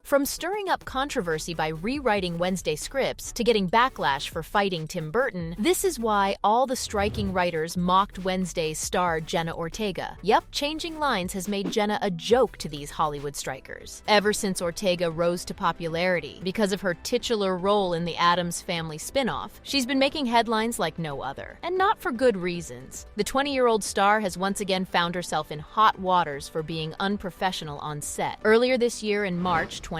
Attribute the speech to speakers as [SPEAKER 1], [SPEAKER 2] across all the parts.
[SPEAKER 1] From stirring up controversy by rewriting Wednesday scripts to getting backlash for fighting Tim Burton, this is why all the striking writers mocked Wednesday's star Jenna Ortega. Yep, changing lines has made Jenna a joke to these Hollywood strikers. Ever since Ortega rose to popularity because of her titular role in the Addams Family spin-off, she's been making headlines like no other. And not for good reasons. The 20-year-old star has once again found herself in hot waters for being unprofessional on set. Earlier this year in March 2023,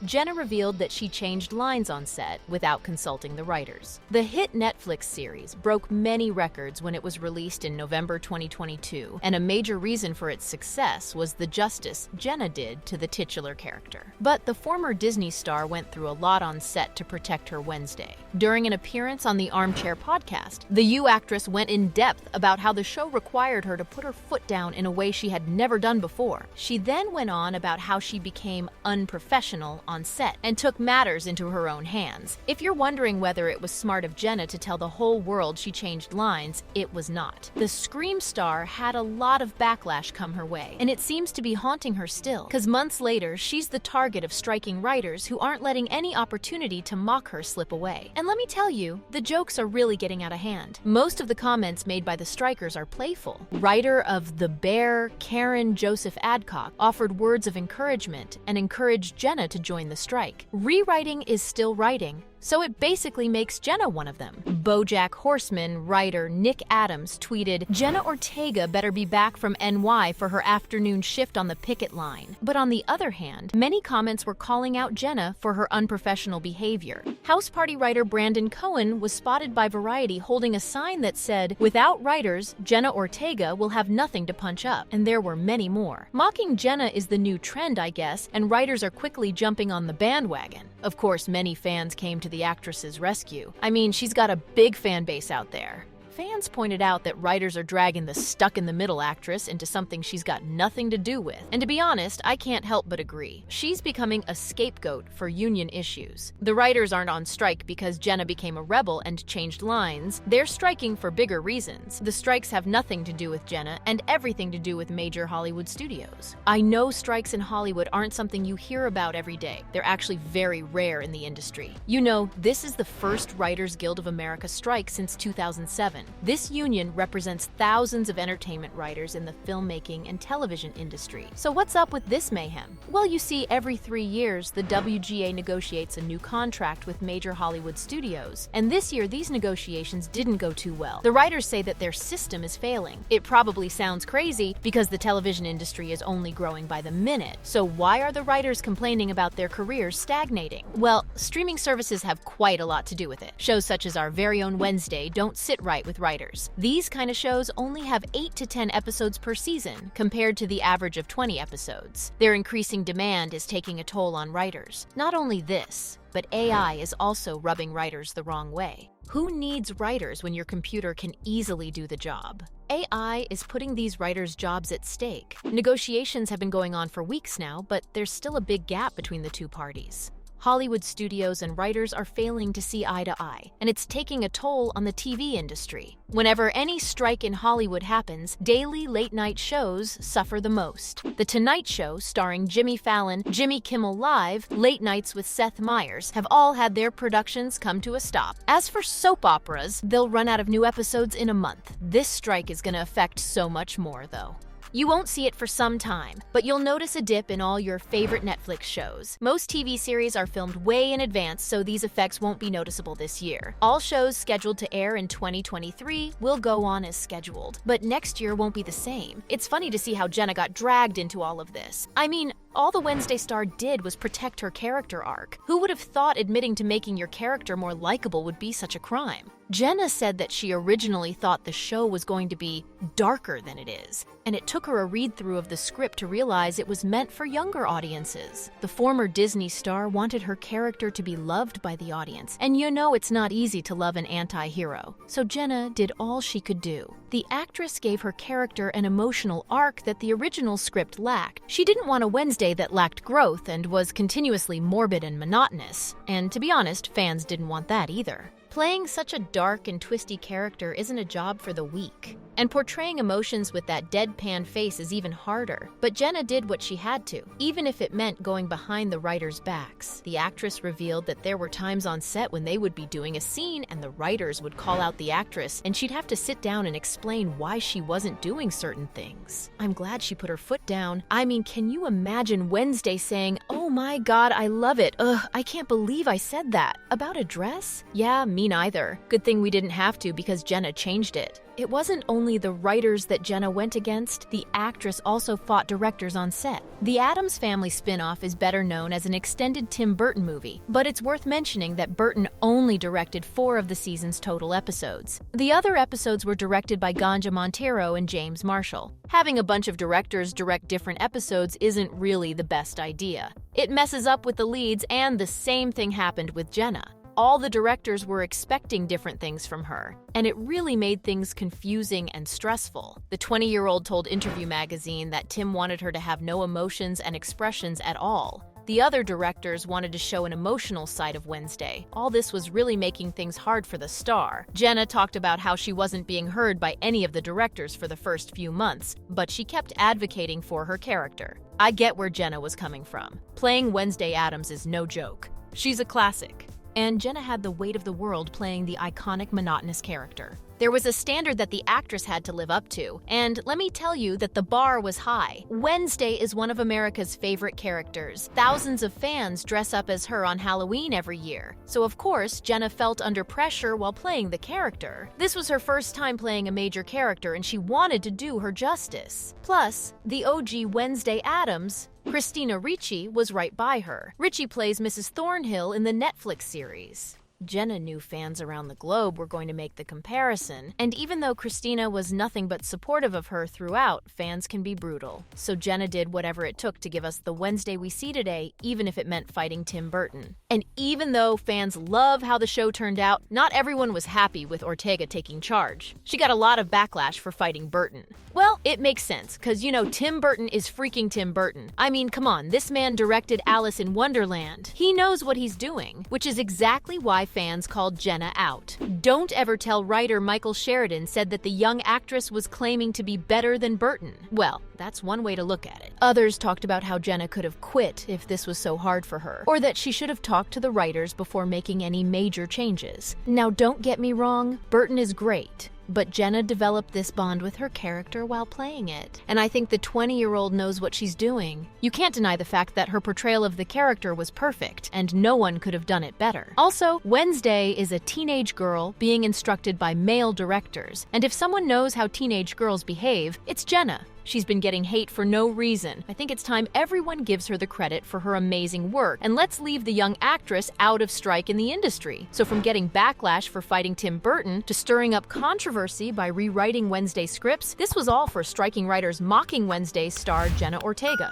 [SPEAKER 1] Jenna revealed that she changed lines on set without consulting the writers. The hit Netflix series broke many records when it was released in November 2022, and a major reason for its success was the justice Jenna did to the titular character. But the former Disney star went through a lot on set to protect her Wednesday. During an appearance on the Armchair podcast, the U actress went in depth about how the show required her to put her foot down in a way she had never done before. She then went on about how she became unprofessional on set and took matters into her own hands. If you're wondering whether it was smart of Jenna to tell the whole world she changed lines, it was not. The Scream star had a lot of backlash come her way, and it seems to be haunting her still, because months later, she's the target of striking writers who aren't letting any opportunity to mock her slip away. And let me tell you, the jokes are really getting out of hand. Most of the comments made by the strikers are playful. Writer of The Bear, Karen Joseph Adcock, offered words of encouragement and encouraged Jenna to join the strike. Rewriting is still writing, so it basically makes Jenna one of them. BoJack Horseman writer Nick Adams tweeted, "Jenna Ortega better be back from NY for her afternoon shift on the picket line." But on the other hand, many comments were calling out Jenna for her unprofessional behavior. House Party writer Brandon Cohen was spotted by Variety holding a sign that said, "Without writers, Jenna Ortega will have nothing to punch up," and there were many more. Mocking Jenna is the new trend, I guess, and writers are quickly jumping on the bandwagon. Of course, many fans came to the actress's rescue. I mean, she's got a big fan base out there. Fans pointed out that writers are dragging the stuck-in-the-middle actress into something she's got nothing to do with. And to be honest, I can't help but agree. She's becoming a scapegoat for union issues. The writers aren't on strike because Jenna became a rebel and changed lines. They're striking for bigger reasons. The strikes have nothing to do with Jenna and everything to do with major Hollywood studios. I know strikes in Hollywood aren't something you hear about every day. They're actually very rare in the industry. You know, this is the first Writers Guild of America strike since 2007. This union represents thousands of entertainment writers in the filmmaking and television industry. So what's up with this mayhem? Well, you see, every 3 years, the WGA negotiates a new contract with major Hollywood studios. And this year, these negotiations didn't go too well. The writers say that their system is failing. It probably sounds crazy because the television industry is only growing by the minute. So why are the writers complaining about their careers stagnating? Well, streaming services have quite a lot to do with it. Shows such as our very own Wednesday don't sit right with writers. These kind of shows only have 8 to 10 episodes per season, compared to the average of 20 episodes. Their increasing demand is taking a toll on writers. Not only this, but AI is also rubbing writers the wrong way. Who needs writers when your computer can easily do the job? AI is putting these writers' jobs at stake. Negotiations have been going on for weeks now, but there's still a big gap between the two parties. Hollywood studios and writers are failing to see eye to eye, and it's taking a toll on the TV industry. Whenever any strike in Hollywood happens, daily late-night shows suffer the most. The Tonight Show, starring Jimmy Fallon, Jimmy Kimmel Live, Late Nights with Seth Meyers, have all had their productions come to a stop. As for soap operas, they'll run out of new episodes in a month. This strike is going to affect so much more, though. You won't see it for some time, but you'll notice a dip in all your favorite Netflix shows. Most TV series are filmed way in advance, so these effects won't be noticeable this year. All shows scheduled to air in 2023 will go on as scheduled, but next year won't be the same. It's funny to see how Jenna got dragged into all of this. I mean, all the Wednesday star did was protect her character arc. Who would have thought admitting to making your character more likable would be such a crime? Jenna said that she originally thought the show was going to be darker than it is, and it took her a read-through of the script to realize it was meant for younger audiences. The former Disney star wanted her character to be loved by the audience, and you know it's not easy to love an anti-hero, so Jenna did all she could do. The actress gave her character an emotional arc that the original script lacked. She didn't want a Wednesday that lacked growth and was continuously morbid and monotonous, and to be honest, fans didn't want that either. Playing such a dark and twisty character isn't a job for the weak. And portraying emotions with that deadpan face is even harder. But Jenna did what she had to, even if it meant going behind the writers' backs. The actress revealed that there were times on set when they would be doing a scene and the writers would call out the actress and she'd have to sit down and explain why she wasn't doing certain things. I'm glad she put her foot down. I mean, can you imagine Wednesday saying, "Oh my God, I love it. Ugh, I can't believe I said that." About a dress? Yeah, me neither. Good thing we didn't have to because Jenna changed it. It wasn't only the writers that Jenna went against, the actress also fought directors on set. The Addams Family spin-off is better known as an extended Tim Burton movie, but it's worth mentioning that Burton only directed 4 of the season's total episodes. The other episodes were directed by Ganja Montero and James Marshall. Having a bunch of directors direct different episodes isn't really the best idea. It messes up with the leads, and the same thing happened with Jenna. All the directors were expecting different things from her, and it really made things confusing and stressful. The 20-year-old told Interview magazine that Tim wanted her to have no emotions and expressions at all. The other directors wanted to show an emotional side of Wednesday. All this was really making things hard for the star. Jenna talked about how she wasn't being heard by any of the directors for the first few months, but she kept advocating for her character. I get where Jenna was coming from. Playing Wednesday Addams is no joke. She's a classic. And Jenna had the weight of the world playing the iconic monotonous character. There was a standard that the actress had to live up to, and let me tell you that the bar was high. Wednesday is one of America's favorite characters. Thousands of fans dress up as her on Halloween every year. So of course, Jenna felt under pressure while playing the character. This was her first time playing a major character, and she wanted to do her justice. Plus, the OG Wednesday Addams, Christina Ricci, was right by her. Ricci plays Mrs. Thornhill in the Netflix series. Jenna knew fans around the globe were going to make the comparison, and even though Christina was nothing but supportive of her throughout, fans can be brutal. So Jenna did whatever it took to give us the Wednesday we see today, even if it meant fighting Tim Burton. And even though fans love how the show turned out, not everyone was happy with Ortega taking charge. She got a lot of backlash for fighting Burton. Well, it makes sense, because Tim Burton is freaking Tim Burton. I mean, come on, this man directed Alice in Wonderland. He knows what he's doing, which is exactly why fans called Jenna out. Don't ever tell writer Michael Sheridan said that the young actress was claiming to be better than Burton. Well, that's one way to look at it. Others talked about how Jenna could have quit if this was so hard for her, or that she should have talked to the writers before making any major changes. Now, don't get me wrong, Burton is great. But Jenna developed this bond with her character while playing it. And I think the 20-year-old knows what she's doing. You can't deny the fact that her portrayal of the character was perfect, and no one could have done it better. Also, Wednesday is a teenage girl being instructed by male directors. And if someone knows how teenage girls behave, it's Jenna. She's been getting hate for no reason. I think it's time everyone gives her the credit for her amazing work, and let's leave the young actress out of strike in the industry. So from getting backlash for fighting Tim Burton to stirring up controversy by rewriting Wednesday scripts, this was all for striking writers mocking Wednesday's star Jenna Ortega.